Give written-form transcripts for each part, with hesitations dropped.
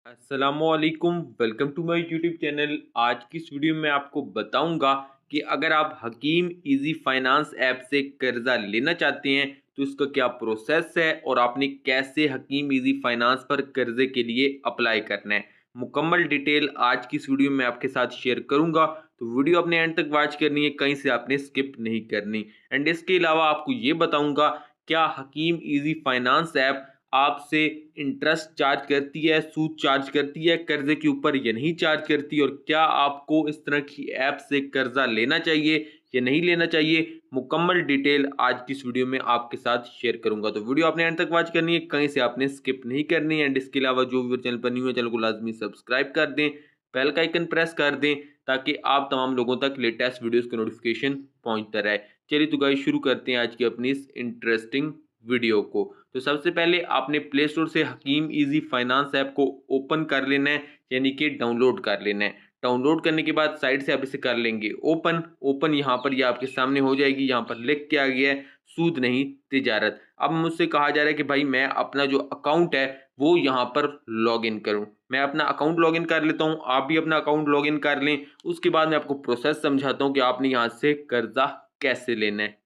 अस्सलामुअलैकुम, welcome to my YouTube channel. आज की इस वीडियो में आपको बताऊंगा कि अगर आप हकीम इजी फाइनेंस ऐप से कर्जा लेना चाहते हैं तो इसका क्या प्रोसेस है और आपने कैसे हकीम इजी फाइनेंस पर कर्जे के लिए अप्लाई करना है। मुकम्मल डिटेल आज की इस वीडियो में आपके साथ शेयर करूंगा, तो वीडियो अपने एंड तक वॉच करनी है, कहीं से आपने स्किप नहीं करनी। एंड इसके अलावा आपको ये बताऊंगा क्या हकीम इजी फाइनेंस ऐप आपसे इंटरेस्ट चार्ज करती है, सूद चार्ज करती है कर्जे के ऊपर या नहीं चार्ज करती, और क्या आपको इस तरह की ऐप से कर्जा लेना चाहिए या नहीं लेना चाहिए। मुकम्मल डिटेल आज की इस वीडियो में आपके साथ शेयर करूंगा, तो वीडियो आपने एंड तक वॉच करनी है, कहीं से आपने स्किप नहीं करनी है। एंड इसके अलावा जो भी चैनल पर न्यू है, चैनल को लाजमी सब्सक्राइब कर दें, बेल का आइकन प्रेस कर दें ताकि आप तमाम लोगों तक लेटेस्ट वीडियोस का नोटिफिकेशन पहुंचता रहे। चलिए तो गाइस शुरू करते हैं आज की अपनी इस इंटरेस्टिंग वीडियो को। तो सबसे पहले आपने प्ले स्टोर से हकीम इजी फाइनेंस ऐप को ओपन कर लेना है, यानी कि डाउनलोड कर लेना है। डाउनलोड करने के बाद साइड से आप इसे कर लेंगे ओपन यहाँ पर ये आपके सामने हो जाएगी। यहाँ पर लिख के आ गया है सूद नहीं तिजारत। अब मुझसे कहा जा रहा है कि भाई मैं अपना जो अकाउंट है वो यहाँ पर लॉग इन करूँ। मैं अपना अकाउंट लॉग इन कर लेता हूँ, आप भी अपना अकाउंट लॉग इन कर लें। उसके बाद मैं आपको प्रोसेस समझाता हूँ कि आपने यहाँ से कर्जा कैसे लेना है।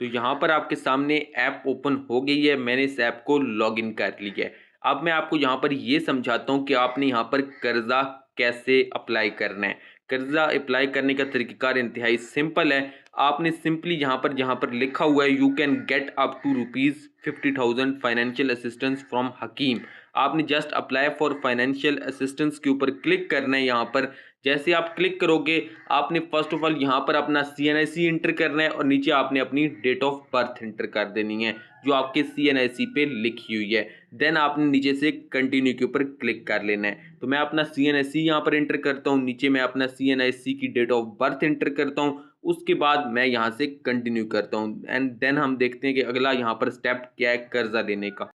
तो यहाँ पर आपके सामने ऐप ओपन हो गई है, मैंने इस ऐप को लॉगिन कर लिया है। अब मैं आपको यहाँ पर ये समझाता हूँ कि आपने यहाँ पर कर्जा कैसे अप्लाई करना है। कर्जा अप्लाई करने का तरीक़ाकार इंतहाई सिंपल है। आपने सिंपली यहाँ पर लिखा हुआ है you can get up to ₹50,000 financial assistance from Hakim. आपने just apply for financial assistance के ऊपर क्लिक करना है। यहाँ पर जैसे आप क्लिक करोगे आपने फर्स्ट ऑफ ऑल यहाँ पर अपना CNIC इंटर करना है और नीचे आपने अपनी डेट ऑफ बर्थ इंटर कर देनी है जो आपके CNIC पे लिखी हुई है। देन आपने नीचे से कंटिन्यू के ऊपर क्लिक कर लेना है। तो मैं अपना CNIC यहाँ पर इंटर करता हूँ, नीचे मैं अपना CNIC की डेट ऑफ बर्थ इंटर करता हूँ। उसके बाद मैं यहाँ से कंटिन्यू करता हूँ एंड देन हम देखते हैं कि अगला यहाँ पर स्टेप क्या है कर्जा लेने का।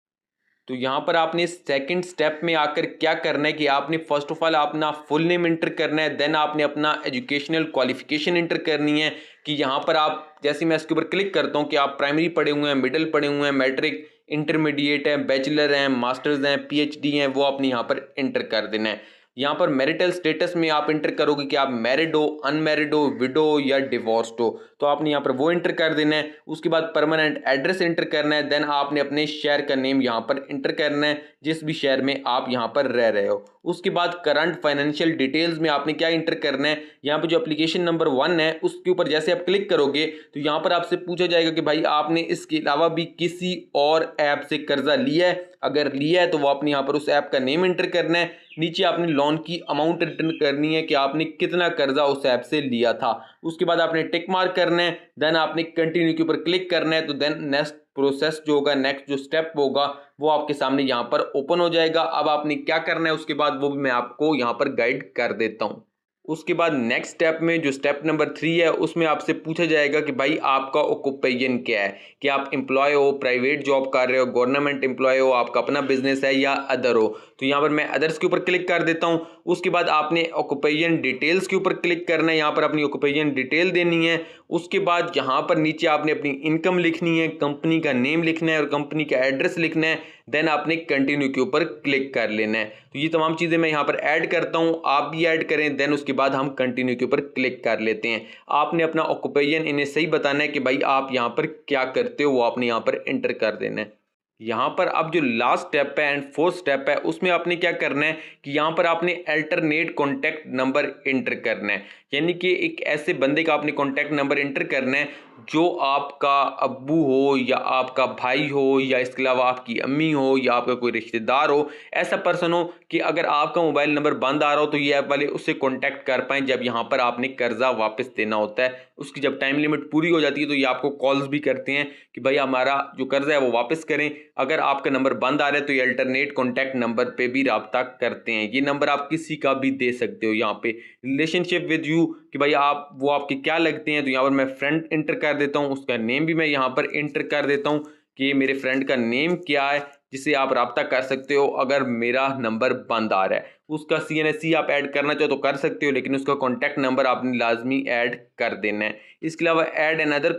तो यहाँ पर आपने सेकंड स्टेप में आकर क्या करना है कि आपने फर्स्ट ऑफ ऑल अपना फुल नेम इंटर करना है। देन आपने अपना एजुकेशनल क्वालिफिकेशन इंटर करनी है कि यहाँ पर आप जैसे मैं इसके ऊपर क्लिक करता हूँ कि आप प्राइमरी पढ़े हुए हैं, मिडिल पढ़े हुए हैं, मैट्रिक, इंटरमीडिएट है, बैचलर हैं, मास्टर्स हैं, PhD हैं, वो आपने यहाँ पर इंटर कर देना है। यहाँ पर मैरिटल स्टेटस में आप इंटर करोगे कि आप मैरिड हो, अनमैरिड हो, विडो या डिवोर्स्ड हो, तो आपने यहाँ पर वो इंटर कर देना है। उसके बाद परमानेंट एड्रेस इंटर करना है। देन आपने अपने शहर का नेम यहाँ पर इंटर करना है, जिस भी शहर में आप यहाँ पर रह रहे हो। उसके बाद करंट फाइनेंशियल डिटेल्स में आपने क्या इंटर करना है, यहाँ पर जो एप्लीकेशन नंबर 1 है उसके ऊपर जैसे आप क्लिक करोगे तो यहाँ पर आपसे पूछा जाएगा कि भाई आपने इसके अलावा भी किसी और ऐप से कर्जा लिया है। अगर लिया है तो वो आपने यहाँ पर उस ऐप का नेम इंटर करना है। नीचे आपने लोन की अमाउंट रिटर्न करनी है कि आपने कितना कर्जा उस ऐप से लिया था। उसके बाद आपने टिक मार्क करना है। देन आपने कंटिन्यू के ऊपर क्लिक करना है। तो देन नेक्स्ट प्रोसेस जो होगा, नेक्स्ट जो स्टेप होगा वो आपके सामने यहाँ पर ओपन हो जाएगा। अब आपने क्या करना है उसके बाद वो भी मैं आपको यहाँ पर गाइड कर देता हूँ। उसके बाद नेक्स्ट स्टेप में जो स्टेप नंबर 3 है उसमें आपसे पूछा जाएगा कि भाई आपका ऑक्यूपेशन क्या है, कि आप एम्प्लॉय हो, प्राइवेट जॉब कर रहे हो, गवर्नमेंट एम्प्लॉय हो, आपका अपना बिजनेस है या अदर हो। तो यहाँ पर मैं अदर्स के ऊपर क्लिक कर देता हूँ। उसके बाद आपने ऑक्यूपेशन डिटेल्स के ऊपर क्लिक करना है, यहाँ पर अपनी ऑक्यूपेशन डिटेल देनी है। उसके बाद यहाँ पर नीचे आपने अपनी इनकम लिखनी है, कंपनी का नेम लिखना है और कंपनी का एड्रेस लिखना है। देन आपने कंटिन्यू के ऊपर क्लिक कर लेना है। तो ये तमाम चीज़ें मैं यहाँ पर ऐड करता हूँ, आप भी ऐड करें। देन उसके बाद हम कंटिन्यू के ऊपर क्लिक कर लेते हैं। आपने अपना ऑक्यूपेशन इन्हें सही बताना है कि भाई आप यहाँ पर क्या करते हो, वो आपने यहाँ पर एंटर कर देना है। यहाँ पर अब जो लास्ट स्टेप है एंड फोर्थ स्टेप है उसमें आपने क्या करना है कि यहाँ पर आपने अल्टरनेट कॉन्टैक्ट नंबर इंटर करना है, यानी कि एक ऐसे बंदे का आपने कॉन्टैक्ट नंबर इंटर करना है जो आपका अब्बू हो या आपका भाई हो या इसके अलावा आपकी अम्मी हो या आपका कोई रिश्तेदार हो। ऐसा पर्सन हो कि अगर आपका मोबाइल नंबर बंद आ रहा हो तो ये ऐप वाले उससे कॉन्टैक्ट कर पाएँ जब यहाँ पर आपने कर्जा वापस देना होता है। उसकी जब टाइम लिमिट पूरी हो जाती है तो ये आपको कॉल्स भी करते हैं कि भाई हमारा जो कर्जा है वो वापस करें। अगर आपका नंबर बंद आ रहा है तो ये अल्टरनेट कॉन्टैक्ट नंबर पे भी राब्ता करते हैं। ये नंबर आप किसी का भी दे सकते हो। यहाँ पे रिलेशनशिप विद यू कि भाई आप वो आपके क्या लगते हैं, तो यहाँ पर मैं फ्रेंड इंटर कर देता हूँ, उसका नेम भी मैं यहाँ पर इंटर कर देता हूँ कि मेरे फ्रेंड का नेम क्या है जिससे आप राब्ता कर सकते हो अगर मेरा नंबर बंद आ रहा है। उसका CNSC आप ऐड करना चाहो तो कर सकते हो, लेकिन उसका कॉन्टैक्ट नंबर आपने लाजमी ऐड कर देना है। इसके अलावा add another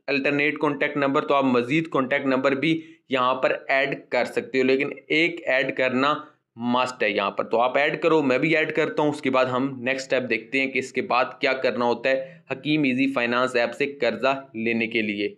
alternate contact number, तो आप मजीद कॉन्टैक्ट नंबर भी यहाँ पर ऐड कर सकते हो, लेकिन एक ऐड करना मस्ट है यहाँ पर, तो आप ऐड करो, मैं भी ऐड करता हूँ। उसके बाद हम नेक्स्ट स्टेप देखते हैं कि इसके बाद क्या करना होता है हकीम इजी फाइनेंस ऐप से कर्जा लेने के लिए।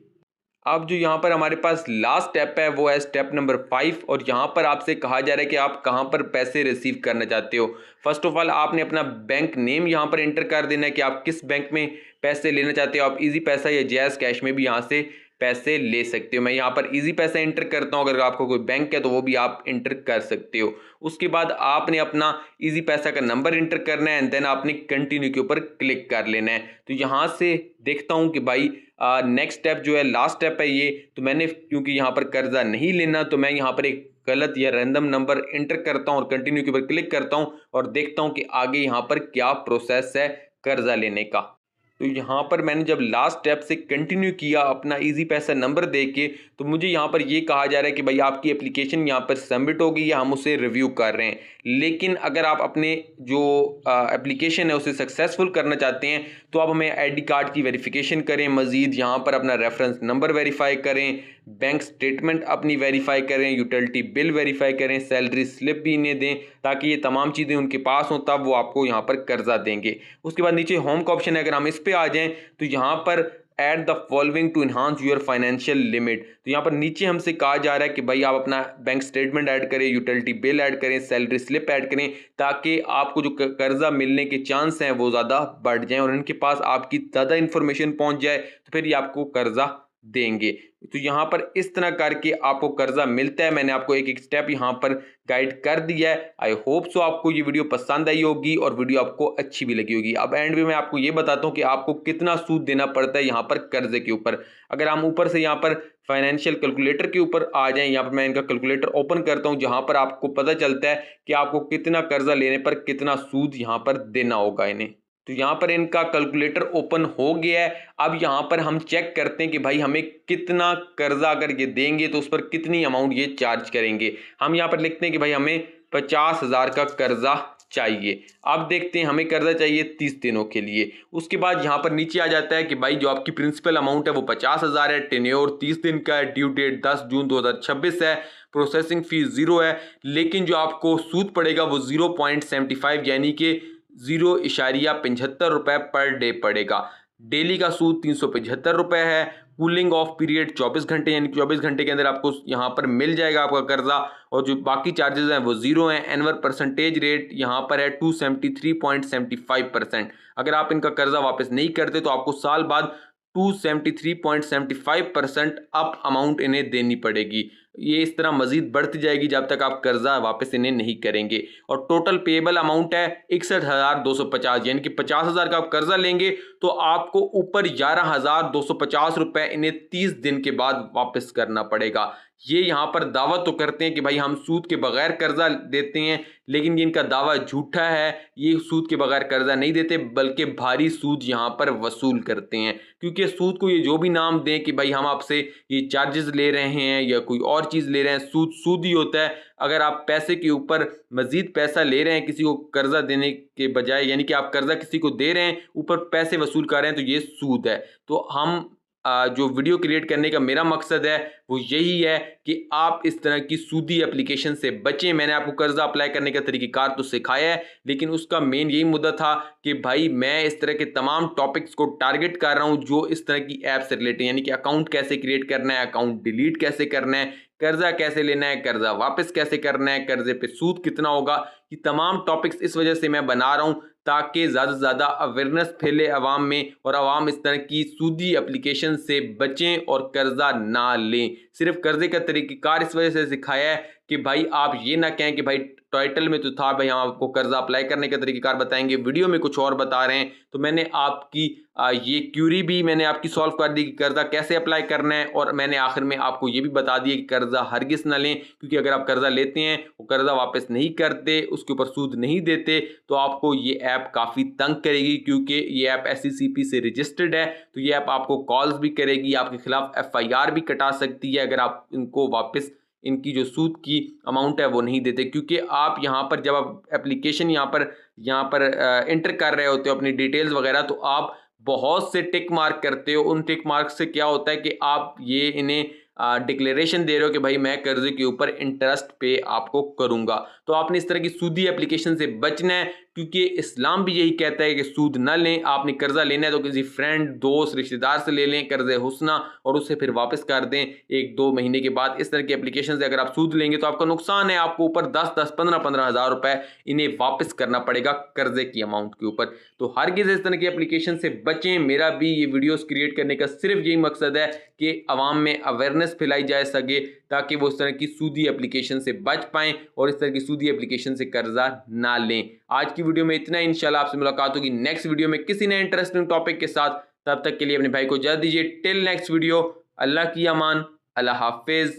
अब जो यहाँ पर हमारे पास लास्ट स्टेप है वो है स्टेप नंबर 5, और यहाँ पर आपसे कहा जा रहा है कि आप कहाँ पर पैसे रिसीव करना चाहते हो। फर्स्ट ऑफ ऑल आपने अपना बैंक नेम यहाँ पर एंटर कर देना है कि आप किस बैंक में पैसे लेना चाहते हो। आप इजी पैसा या जैज़ कैश में भी यहाँ से पैसे ले सकते हो। मैं यहाँ पर इजी पैसा एंटर करता हूँ, अगर आपको कोई बैंक है तो वो भी आप एंटर कर सकते हो। उसके बाद आपने अपना इजी पैसा का नंबर एंटर करना है एंड देन आपने कंटिन्यू के ऊपर क्लिक कर लेना है। तो यहाँ से देखता हूँ कि भाई नेक्स्ट स्टेप जो है लास्ट स्टेप है ये, तो मैंने क्योंकि यहाँ पर कर्जा नहीं लेना तो मैं यहाँ पर एक गलत या रैंडम नंबर एंटर करता हूँ और कंटिन्यू के ऊपर क्लिक करता हूँ और देखता हूँ कि आगे यहाँ पर क्या प्रोसेस है कर्जा लेने का। तो यहाँ पर मैंने जब लास्ट स्टेप से कंटिन्यू किया अपना इजी पैसा नंबर दे के, तो मुझे यहाँ पर ये कहा जा रहा है कि भाई आपकी एप्लीकेशन यहाँ पर सबमिट हो गई या हम उसे रिव्यू कर रहे हैं। लेकिन अगर आप अपने जो एप्लीकेशन है उसे सक्सेसफुल करना चाहते हैं तो आप हमें आईडी कार्ड की वेरिफिकेशन करें, मजीद यहाँ पर अपना रेफरेंस नंबर वेरीफाई करें, बैंक स्टेटमेंट अपनी वेरीफाई करें, यूटिलिटी बिल वेरीफाई करें, सैलरी स्लिप भी इन्हें दें ताकि ये तमाम चीज़ें उनके पास हों, तब वो आपको यहाँ पर कर्जा देंगे। उसके बाद नीचे होम का ऑप्शन है, अगर हम इस पे आ जाएं तो यहाँ पर add the following to enhance your financial limit, तो यहाँ पर नीचे हमसे कहा जा रहा है कि भाई आप अपना बैंक स्टेटमेंट ऐड करें, यूटिलिटी बिल ऐड करें, सैलरी स्लिप ऐड करें ताकि आपको जो कर्जा मिलने के चांस हैं वो ज़्यादा बढ़ जाएं और उनके पास आपकी ज़्यादा इन्फॉर्मेशन पहुंच जाए तो फिर ये आपको कर्जा देंगे। तो यहाँ पर इस तरह करके आपको कर्जा मिलता है। मैंने आपको एक एक स्टेप यहाँ पर गाइड कर दिया है। आई होप सो आपको ये वीडियो पसंद आई होगी और वीडियो आपको अच्छी भी लगी होगी। अब एंड में मैं आपको ये बताता हूँ कि आपको कितना सूद देना पड़ता है यहाँ पर कर्जे के ऊपर। अगर हम ऊपर से यहाँ पर फाइनेंशियल कैलकुलेटर के ऊपर आ जाएं, यहाँ पर मैं इनका कैलकुलेटर ओपन करता हूँ जहाँ पर आपको पता चलता है कि आपको कितना कर्जा लेने पर कितना सूद यहाँ पर देना होगा इन्हें। तो यहाँ पर इनका कैलकुलेटर ओपन हो गया है। अब यहाँ पर हम चेक करते हैं कि भाई हमें कितना कर्जा अगर ये देंगे तो उस पर कितनी अमाउंट ये चार्ज करेंगे। हम यहाँ पर लिखते हैं कि भाई हमें 50,000 का कर्जा चाहिए। अब देखते हैं हमें कर्जा चाहिए 30 दिनों के लिए। उसके बाद यहाँ पर नीचे आ जाता है कि भाई जो आपकी प्रिंसिपल अमाउंट है वो 50,000 है, टेन्योर 30 दिन का है, ड्यू डेट 10 जून 2026 है, प्रोसेसिंग फीस 0 है, लेकिन जो आपको सूद पड़ेगा वो 0.75 यानी कि 0.75 रुपये पर डे पड़ेगा। डेली का सूद 375 रुपये है। कूलिंग ऑफ पीरियड 24 घंटे यानी 24 घंटे के अंदर आपको यहाँ पर मिल जाएगा आपका कर्जा, और जो बाकी चार्जेस हैं वो 0 हैं। एनुअल परसेंटेज रेट यहाँ पर है 273.75%। अगर आप इनका कर्जा वापस नहीं करते तो आपको साल बाद 273.75% अप अमाउंट इन्हें देनी पड़ेगी। ये इस तरह मजीद बढ़ती जाएगी जब तक आप कर्जा वापस इन्हें नहीं करेंगे। और टोटल पेएबल अमाउंट है 61,250 यानी कि 50,000 का आप कर्जा लेंगे तो आपको ऊपर 11,250 रुपये इन्हें 30 दिन के बाद वापस करना पड़ेगा। ये यहाँ पर दावा तो करते हैं कि भाई हम सूद के बगैर कर्जा देते हैं, लेकिन ये इनका दावा झूठा है। ये सूद के बगैर कर्जा नहीं देते बल्कि भारी सूद यहाँ पर वसूल करते हैं, क्योंकि सूद को ये जो भी नाम दें कि भाई हम आपसे ये चार्जेस ले रहे हैं या कोई और चीज़ ले रहे हैं, सूद सूद ही होता है। अगर आप पैसे के ऊपर मजीद पैसा ले रहे हैं किसी को कर्जा देने के बजाय, यानी कि आप कर्जा किसी को दे रहे हैं ऊपर पैसे वसूल कर रहे हैं, तो ये सूद है। तो हम जो वीडियो क्रिएट करने का मेरा मकसद है वो यही है कि आप इस तरह की सूदी एप्लीकेशन से बचें। मैंने आपको कर्जा अप्लाई करने का तरीक़ेकार तो सिखाया है, लेकिन उसका मेन यही मुद्दा था कि भाई मैं इस तरह के तमाम टॉपिक्स को टारगेट कर रहा हूं जो इस तरह की ऐप से रिलेटेड, यानी कि अकाउंट कैसे क्रिएट करना है, अकाउंट डिलीट कैसे करना है, कर्जा कैसे लेना है, कर्जा वापस कैसे करना है, कर्जे पे सूद कितना होगा। ये तमाम टॉपिक्स इस वजह से मैं बना रहा हूँ ताकि ज़्यादा से ज़्यादा अवेयरनेस फैले अवाम में और अवाम इस तरह की सूदी एप्लीकेशन से बचें और कर्जा ना लें। सिर्फ कर्जे का तरीक़ेकार इस वजह से सिखाया है कि भाई आप ये ना कहें कि भाई टाइटल में तो था भाई हम आपको कर्जा अप्लाई करने का तरीक़ेकार बताएंगे, वीडियो में कुछ और बता रहे हैं। तो मैंने आपकी ये क्यूरी भी मैंने आपकी सॉल्व कर दी कि कर्जा कैसे अप्लाई करना है, और मैंने आखिर में आपको ये भी बता दिया कि कर्जा हरगिज़ ना लें, क्योंकि अगर आप कर्जा लेते हैं वो कर्जा वापस नहीं करते, उसके ऊपर सूद नहीं देते, तो आपको ये ऐप काफ़ी तंग करेगी, क्योंकि ये ऐप SCCP से रजिस्टर्ड है। तो ये ऐप आपको कॉल्स भी करेगी, आपके खिलाफ FIR भी कटा सकती है अगर आप इनको वापस इनकी जो सूद की अमाउंट है वो नहीं देते। क्योंकि आप यहाँ पर जब आप एप्लीकेशन यहाँ पर एंटर कर रहे होते हो अपनी डिटेल्स वगैरह, तो आप बहुत से टिक मार्क करते हो। उन टिक मार्क से क्या होता है कि आप ये इन्हें डिक्लेरेशन दे रहे हो कि भाई मैं कर्जे के ऊपर इंटरेस्ट पे आपको करूंगा। तो आपने इस तरह की सूदी एप्लीकेशन से बचना है, क्योंकि इस्लाम भी यही कहता है कि सूद न लें। आपने कर्जा लेना है तो किसी फ्रेंड, दोस्त, रिश्तेदार से ले लें कर्जे हुस्ना, और उससे फिर वापस कर दें 1-2 महीने के बाद। इस तरह की एप्लीकेशन से अगर आप सूद लेंगे तो आपका नुकसान है, आपको ऊपर 10-10, 15-15 हज़ार रुपए इन्हें वापस करना पड़ेगा कर्जे की अमाउंट के ऊपर। तो हरगिज़ इस तरह की एप्लीकेशन से बचें। मेरा भी ये वीडियोस क्रिएट करने का सिर्फ यही मकसद है कि अवाम में अवेयरनेस फैलाई जा सके, ताकि वो इस तरह की सूदी एप्लीकेशन से बच पाएं और इस तरह की सूदी एप्लीकेशन से कर्जा ना लें। आज की वीडियो में इतना ही। इंशाल्लाह आपसे मुलाकात होगी नेक्स्ट वीडियो में किसी नए इंटरेस्टिंग टॉपिक के साथ। तब तक के लिए अपने भाई को इजाज़त दीजिए। टिल नेक्स्ट वीडियो, अल्लाह की अमान, अल्लाह हाफिज।